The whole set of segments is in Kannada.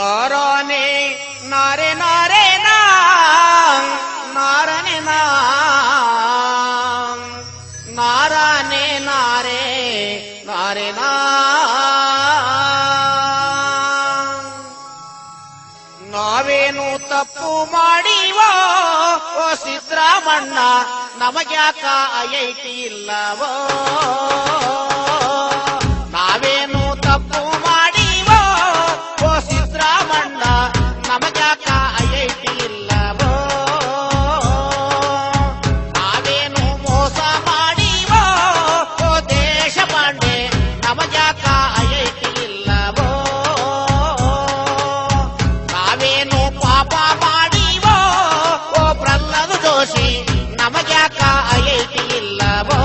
नाराने नारे नारे ना नाराने ना नाराने नारे नारे ना ನಾವೇನು ತಪ್ಪು ಮಾಡಿವೋ ಓ ಸಿದ್ದರಾಮಣ್ಣ ನಮಗ್ಯಾಕ ಐಐಟಿ ಇಲ್ಲವೋ ನಾವೇನು ತಪ್ಪು ಮಾಡಿವೋ ಓ ಸಿದ್ದರಾಮಣ್ಣ ನಮಗ್ಯಾಕ ಐಐಟಿ ಇಲ್ಲವೋ ನಾವೇನು ಮೋಸ ಮಾಡಿವೋ ಓ ದೇಶಪಾಂಡೆ ನಮಗ್ಯಾಕ ಐಐಟಿ ಇಲ್ಲವೋ ನಾವೇನು ಪಾಪ ಮಾಡಿವೋ ಓ ಪ್ರಹ್ಲಾದ ಜೋಶಿ ನಮಗ್ಯಾಕ ಐಐಟಿ ಇಲ್ಲವೋ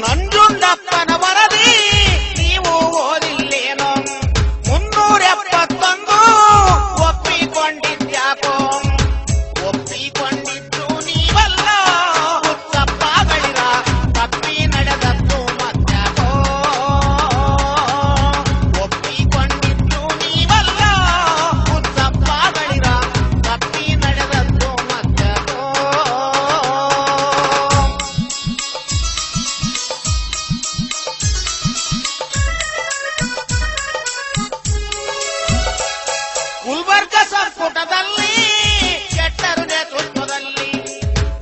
ನಂಜುಂಡಪ್ಪನ ವರದಿ ನೀವು ಓದಿಲ್ಲೇನೋ 371 ಒಪ್ಪಿಕೊಂಡಿದ್ಯಾಕೋ ಒಪ್ಪಿಕೊಂಡಿದ್ದು ನೀವಲ್ಲ ಹುಚ್ಚಪ್ಪಗಳಿರ ತಪ್ಪಿ ನಡೆದದ್ದು ಮತ್ಯಾಕೋ ಒಪ್ಪಿಕೊಂಡಿದ್ದು ನೀವಲ್ಲ ಹುಚ್ಚಪ್ಪಗಳಿರ ತಪ್ಪಿ ನಡೆದದ್ದು ಮತ್ಯಾಕೋ ಗುಲ್ಬರ್ಗ ಸಂಪುಟದಲ್ಲಿ ಕೆಟ್ಟರು ನೇತೃತ್ವದಲ್ಲಿ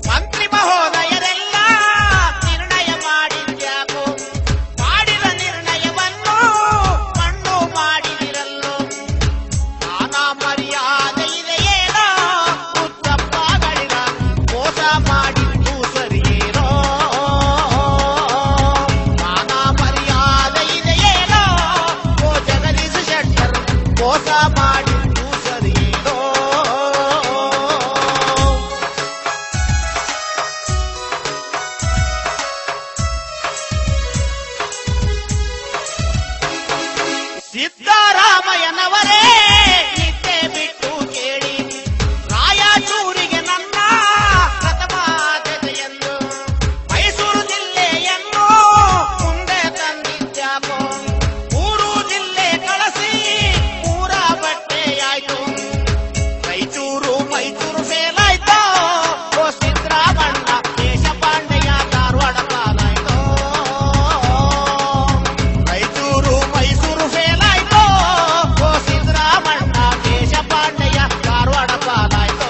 ಮಂತ್ರಿ ಮಹೋದಯರೆಲ್ಲ ನಿರ್ಣಯ ಮಾಡಿದ್ಯಾಕೋ ಮಾಡಿದ ನಿರ್ಣಯವನ್ನು ಮಣ್ಣು ಮಾಡಿದಿರಲ್ಲೋ ನಾನಾ ಮರ್ಯಾದೆ ಇದೆಯೇನೋ ಹುಚ್ಚಪ್ಪಗಳಿರ ಮೋಸ ಮಾಡಿದ್ದು ಸರಿಯೇನೋ ನಾನಾ ಮರ್ಯಾದೆ ಇದೆಯೇನೋ ಓ ಜಗದೀಶ್ ಶೆಟ್ಟರ್ ಮೋಸ ಮಾಡಿದ್ದು ಸರಿಯೇನೋ ಸಿದ್ದರಾಮಯ್ಯನವರೇ ನಿದ್ದೆ ಬಿಟ್ಟು ಕೇಳಿ ರಾಯಚೂರಿಗೆ ನನ್ನ ಪ್ರಥಮ ಆದ್ಯತೆಯನ್ನು ಮೈಸೂರು ಜಿಲ್ಲೆಯನ್ನು ಮುಂದೆ ತಂದಿದ್ಯಾಕೋ 3 ಜಿಲ್ಲೆ ಕಳಿಸಿ ಪೂರ ಬಟ್ಟೆಯಾಯ್ತು ಮೈಸೂರು ಫೇಲ್ ಆಯ್ತು ಓ ಸಿದ್ದರಾಮಣ್ಣ ದೇಶಪಾಂಡೆಯ ಧಾರವಾಡ ಪಾಲಾಯ್ತು ಮೈಸೂರು ಫೇಲ್ ಆಯ್ತು ಓ ಸಿದ್ದರಾಮಣ್ಣ ದೇಶಪಾಂಡೆಯ ಧಾರವಾಡ ಪಾಲಾಯ್ತು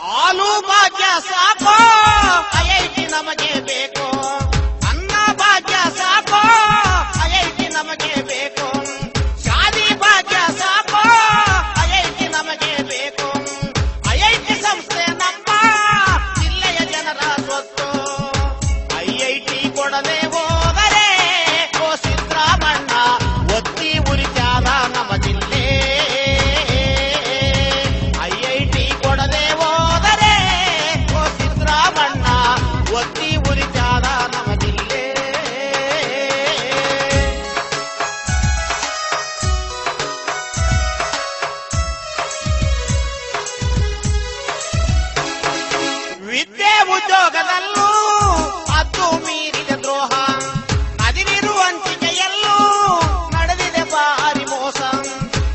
ಹಾಲು ಭಾಗ್ಯ ಸಾಕೋ ಐಐಟಿ ನಮಗೆ ಬೇಕು ಅನ್ನ ಭಾಗ್ಯ ಸಾಕೋ ಐಐಟಿ ನಮಗೆ ಬೇಕು ಶಾದಿ ಭಾಗ್ಯ ಸಾಕೋ ಐಐಟಿ ನಮಗೆ ಬೇಕು ಐಐಟಿ ಸಂಸ್ಥೆ ನಮ್ಮ ಜಿಲ್ಲೆಯ ಜನರ ಸ್ವತ್ತು ಐಐಟಿ ಕೊಡದೆ ಹೋದರೆ ಓ ಸಿದ್ದರಾಮಣ್ಣ ಒತ್ತಿ ಉರಿತಾದ ನಮ್ಮ ಜಿಲ್ಲೆ ಐಐಟಿ ಕೊಡದೆ ಹೋದರೆ ಓ ಸಿದ್ದರಾಮಣ್ಣ ಒತ್ತಿ ಉರಿತಾದ ನಮ್ಮ ಜಿಲ್ಲೆ ವಿದ್ಯೆ ಉದ್ಯೋಗದಲ್ಲೂ ಅದು ಮೀರಿದ ದ್ರೋಹ ನದಿನೀರು ಹಂಚಿಕೆಯಲ್ಲೂ ನಡೆದಿದೆ ಭಾರಿ ಮೋಸ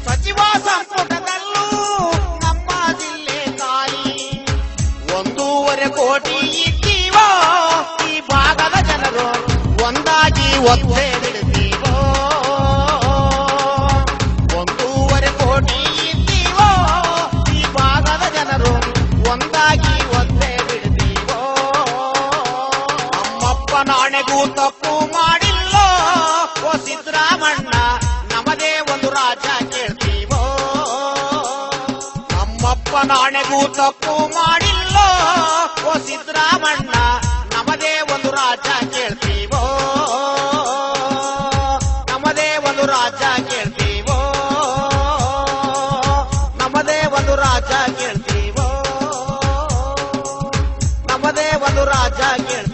ಸಚಿವ ಸಂಪುಟದಲ್ಲೂ ನಮ್ಮ ಜಿಲ್ಲೆ ಖಾಲಿ 1.5 ಕೋಟಿ ಇದ್ದೀವೋ ಈ ಭಾಗದ ಜನರು ಒಂದಾಗಿ ಒತ್ತೆ ಬಿಡ್ತೀವೋ 1.5 ಕೋಟಿ ಇದ್ದೀವೋ ಈ ಭಾಗದ ಜನರು ಒಂದಾಗಿ ಒತ್ತೆ ಬಿಡ್ತೀವೋ ನಮ್ಮಪ್ಪ ನಾಣೆಗೂ ತಪ್ಪು ಮಾಡಿಲ್ಲೋ ಓ ಸಿದ್ದರಾಮಣ್ಣ ನಮದೇ ಒಂದು ರಾಜ್ಯ ಕೇಳ್ತೀವೋ ನಮ್ಮಪ್ಪ ನಾಣೆಗೂ ತಪ್ಪು ಮಾಡಿಲ್ಲೋ ಓ ಸಿದ್ದರಾಮಣ್ಣ ನಮದೇ ಒಂದು ರಾಜ್ಯ ಕೇಳ್ತೀವೋ ನಮದೇ ಒಂದು ರಾಜ್ಯ ಕೇಳ್ತೀವೋ ನಮದೇ ಒಂದು ರಾಜ್ಯ ಕೇಳ್ತೀವೋ ನಮದೇ ಒಂದು ರಾಜ್ಯ ಕೇಳ್ತೀವೋ